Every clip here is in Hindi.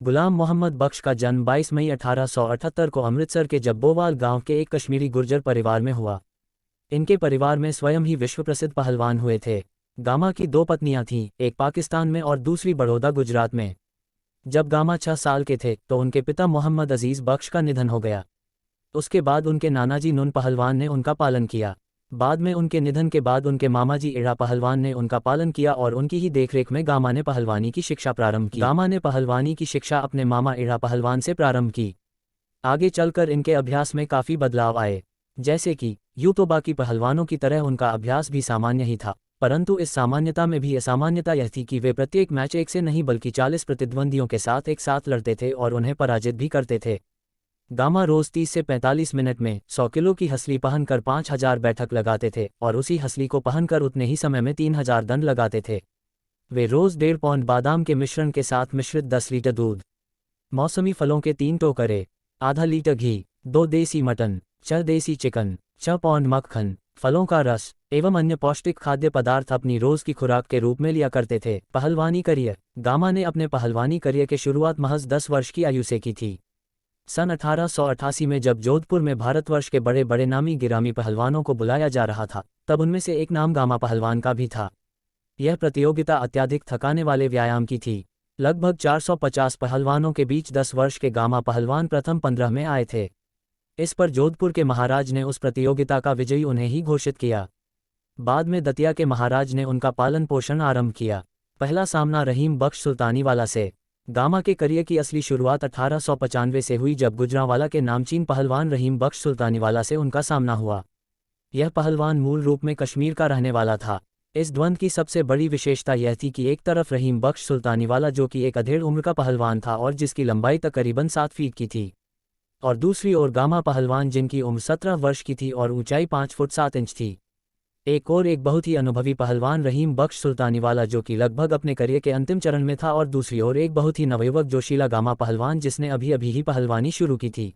गुलाम मोहम्मद बख्श का जन्म 22 मई 1878 को अमृतसर के जब्बोवाल गांव के एक कश्मीरी गुर्जर परिवार में हुआ। इनके परिवार में स्वयं ही विश्व प्रसिद्ध पहलवान हुए थे। गामा की दो पत्नियां थीं, एक पाकिस्तान में और दूसरी बड़ौदा गुजरात में। जब गामा 6 साल के थे तो उनके पिता मोहम्मद अजीज बख्श का निधन हो गया। उसके बाद उनके नानाजी नून पहलवान ने उनका पालन किया। बाद में उनके निधन के बाद उनके मामाजी एड़ा पहलवान ने उनका पालन किया और उनकी ही देखरेख में गामा ने पहलवानी की शिक्षा प्रारंभ की। गामा ने पहलवानी की शिक्षा अपने मामा एड़ा पहलवान से प्रारंभ की। आगे चलकर इनके अभ्यास में काफ़ी बदलाव आए। जैसे कि यूं तो बाकी पहलवानों की तरह उनका अभ्यास भी सामान्य ही था, परंतु इस सामान्यता में भी असामान्यता यह थी कि वे प्रत्येक मैच एक से नहीं बल्कि 40 प्रतिद्वंदियों के साथ एक साथ लड़ते थे और उन्हें पराजित भी करते थे। गामा रोज 30 से 45 मिनट में 100 किलो की हसली पहनकर 5000 बैठक लगाते थे और उसी हसली को पहनकर उतने ही समय में 3000 दंड लगाते थे। वे रोज 1.5 पौंड बादाम के मिश्रण के साथ मिश्रित 10 लीटर दूध, मौसमी फलों के 3 टोकरे, आधा लीटर घी, 2 देसी मटन, 6 देसी चिकन, 6 पौंड मक्खन, फलों का रस एवं अन्य पौष्टिक खाद्य पदार्थ अपनी रोज की खुराक के रूप में लिया करते थे। पहलवानी करियर। गामा ने अपने पहलवानी करियर की शुरुआत महज 10 वर्ष की आयु से की थी। सन 1888 में जब जोधपुर में भारतवर्ष के बड़े बड़े नामी गिरामी पहलवानों को बुलाया जा रहा था, तब उनमें से एक नाम गामा पहलवान का भी था। यह प्रतियोगिता अत्यधिक थकाने वाले व्यायाम की थी। लगभग 450 पहलवानों के बीच 10 वर्ष के गामा पहलवान प्रथम 15 में आए थे। इस पर जोधपुर के महाराज ने उस प्रतियोगिता का विजयी उन्हें ही घोषित किया। बाद में दतिया के महाराज ने उनका पालन पोषण आरंभ किया। पहला सामना रहीम बख्श सुल्तानीवाला से। गामा के करियर की असली शुरुआत 1895 से हुई जब गुजरांवाला के नामचीन पहलवान रहीम बख्श सुल्तानीवाला से उनका सामना हुआ। यह पहलवान मूल रूप में कश्मीर का रहने वाला था। इस द्वंद्व की सबसे बड़ी विशेषता यह थी कि एक तरफ रहीम बख्श सुल्तानीवाला जो कि एक अधेड़ उम्र का पहलवान था और जिसकी लंबाई तकरीबन 7 फीट की थी, और दूसरी ओर गामा पहलवान जिनकी उम्र 17 वर्ष की थी और ऊंचाई 5 फुट 7 इंच थी। एक बहुत ही अनुभवी पहलवान रहीम बख्श सुल्तानीवाला जो कि लगभग अपने करियर के अंतिम चरण में था, और दूसरी ओर एक बहुत ही नवयुवक जोशीला गामा पहलवान जिसने अभी अभी ही पहलवानी शुरू की थी।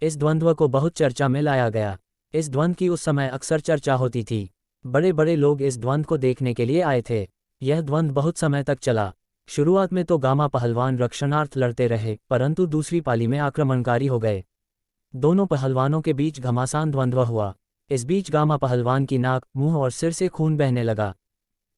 इस द्वंद्व को बहुत चर्चा में लाया गया। इस द्वंद्व की उस समय अक्सर चर्चा होती थी। बड़े बड़े लोग इस द्वंद्व को देखने के लिए आए थे। यह द्वंद्व बहुत समय तक चला। शुरुआत में तो गामा पहलवान रक्षणार्थ लड़ते रहे, परंतु दूसरी पाली में आक्रमणकारी हो गए। दोनों पहलवानों के बीच घमासान द्वंद्व हुआ। इस बीच गामा पहलवान की नाक, मुंह और सिर से खून बहने लगा।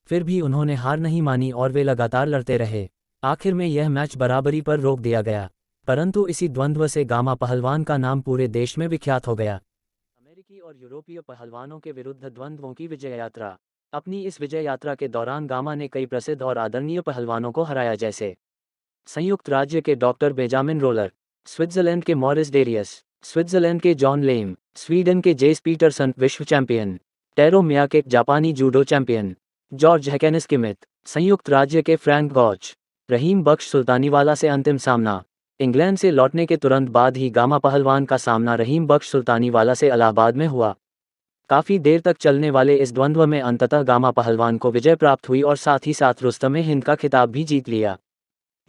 फिर भी उन्होंने हार नहीं मानी और वे लगातार लड़ते रहे। आखिर में यह मैच बराबरी पर रोक दिया गया, परंतु इसी द्वंद्व से गामा पहलवान का नाम पूरे देश में विख्यात हो गया। अमेरिकी और यूरोपीय पहलवानों के विरुद्ध द्वंद्वों की विजय यात्रा। अपनी इस विजय यात्रा के दौरान गामा ने कई प्रसिद्ध और आदरणीय पहलवानों को हराया, जैसे संयुक्त राज्य के डॉक्टर बेंजामिन रोलर, स्विट्जरलैंड के मॉरिस डेरियस, स्विट्जरलैंड के जॉन लेम, स्वीडन के जेस पीटरसन विश्व चैंपियन, टेरो मियाके जापानी जूडो चैंपियन, जॉर्ज हैकेनिस किमित, संयुक्त राज्य के फ्रैंक गॉच। रहीम बख्श सुल्तानीवाला से अंतिम सामना। इंग्लैंड से लौटने के तुरंत बाद ही गामा पहलवान का सामना रहीम बख्श सुल्तानीवाला से इलाहाबाद में हुआ। काफ़ी देर तक चलने वाले इस द्वंद्व में अंततः गामा पहलवान को विजय प्राप्त हुई और साथ ही साथ रुस्तमे हिंद का खिताब भी जीत लिया।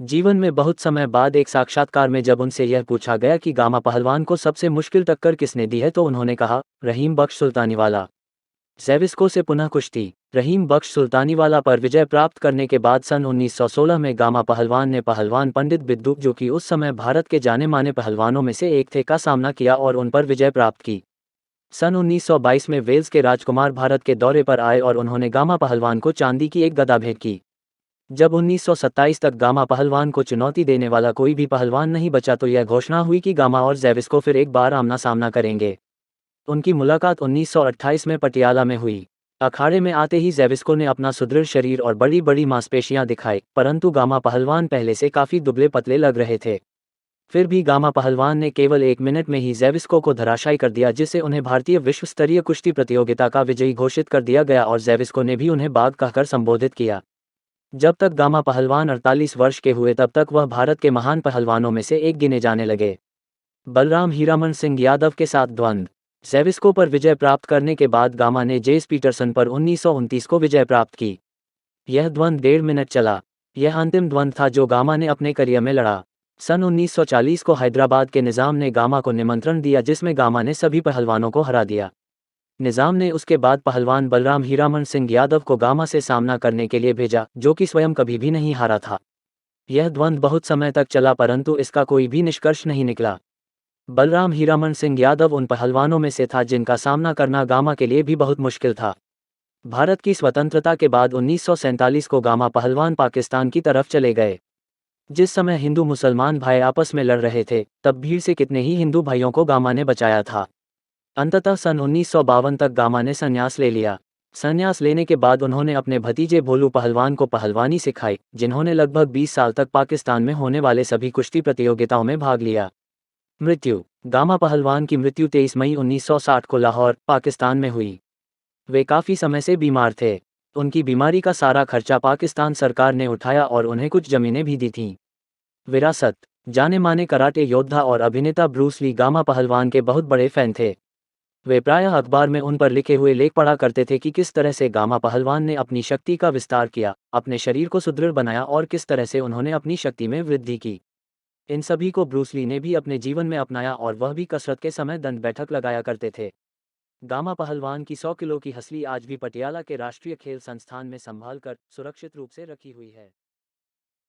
जीवन में बहुत समय बाद एक साक्षात्कार में जब उनसे यह पूछा गया कि गामा पहलवान को सबसे मुश्किल टक्कर किसने दी है, तो उन्होंने कहा, रहीम बख्श सुल्तानीवाला। ज़ेविस्को से पुनः कुश्ती। रहीम बख्श सुल्तानीवाला पर विजय प्राप्त करने के बाद सन 1916 में गामा पहलवान ने पहलवान पंडित बिद्दू, जो कि उस समय भारत के जाने माने पहलवानों में से एक थे, का सामना किया और उन पर विजय प्राप्त की। सन 1922 में वेल्स के राजकुमार भारत के दौरे पर आए और उन्होंने गामा पहलवान को चांदी की एक गदा भेंट की। जब 1927 तक गामा पहलवान को चुनौती देने वाला कोई भी पहलवान नहीं बचा, तो यह घोषणा हुई कि गामा और ज़ेविस्को फिर एक बार आमना सामना करेंगे। उनकी मुलाकात 1928 में पटियाला में हुई। अखाड़े में आते ही ज़ेविस्को ने अपना सुदृढ़ शरीर और बड़ी बड़ी मांसपेशियां दिखाई, परंतु गामा पहलवान पहले से काफ़ी दुबले पतले लग रहे थे। फिर भी गामा पहलवान ने केवल 1 मिनट में ही ज़ेविस्को को धराशायी कर दिया, जिससे उन्हें भारतीय विश्व स्तरीय कुश्ती प्रतियोगिता का विजयी घोषित कर दिया गया और ज़ेविस्को ने भी उन्हें बाघ कहकर संबोधित किया। जब तक गामा पहलवान 48 वर्ष के हुए तब तक वह भारत के महान पहलवानों में से एक गिने जाने लगे। बलराम हीरामन सिंह यादव के साथ द्वंद्व। ज़ेविस्को पर विजय प्राप्त करने के बाद गामा ने जेस पीटरसन पर 1929 को विजय प्राप्त की। यह द्वंद्व 1.5 मिनट चला। यह अंतिम द्वंद्व था जो गामा ने अपने करियर में लड़ा। सन 1940 को हैदराबाद के निज़ाम ने गामा को निमंत्रण दिया, जिसमें गामा ने सभी पहलवानों को हरा दिया। निज़ाम ने उसके बाद पहलवान बलराम हीरामन सिंह यादव को गामा से सामना करने के लिए भेजा, जो कि स्वयं कभी भी नहीं हारा था। यह द्वंद्व बहुत समय तक चला परंतु इसका कोई भी निष्कर्ष नहीं निकला। बलराम हीरामन सिंह यादव उन पहलवानों में से था जिनका सामना करना गामा के लिए भी बहुत मुश्किल था। भारत की स्वतंत्रता के बाद 1947 को गामा पहलवान पाकिस्तान की तरफ चले गए। जिस समय हिंदू मुसलमान भाई आपस में लड़ रहे थे, तब भीड़ से कितने ही हिंदू भाइयों को गामा ने बचाया था। अंततः सन 1952 तक गामा ने संन्यास ले लिया। संन्यास लेने के बाद उन्होंने अपने भतीजे भोलू पहलवान को पहलवानी सिखाई, जिन्होंने लगभग 20 साल तक पाकिस्तान में होने वाले सभी कुश्ती प्रतियोगिताओं में भाग लिया। मृत्यु। गामा पहलवान की मृत्यु 23 मई 1960 को लाहौर, पाकिस्तान में हुई। वे काफ़ी समय से बीमार थे। उनकी बीमारी का सारा खर्चा पाकिस्तान सरकार ने उठाया और उन्हें कुछ ज़मीनें भी दी थीं। विरासत। जाने माने कराटे योद्धा और अभिनेता ब्रूस ली गामा पहलवान के बहुत बड़े फ़ैन थे। वे प्रायः अखबार में उन पर लिखे हुए लेख पढ़ा करते थे कि किस तरह से गामा पहलवान ने अपनी शक्ति का विस्तार किया, अपने शरीर को सुदृढ़ बनाया और किस तरह से उन्होंने अपनी शक्ति में वृद्धि की। इन सभी को ब्रूस ली ने भी अपने जीवन में अपनाया और वह भी कसरत के समय दंड बैठक लगाया करते थे। गामा पहलवान की 100 किलो की हंसली आज भी पटियाला के राष्ट्रीय खेल संस्थान में संभाल कर सुरक्षित रूप से रखी हुई है।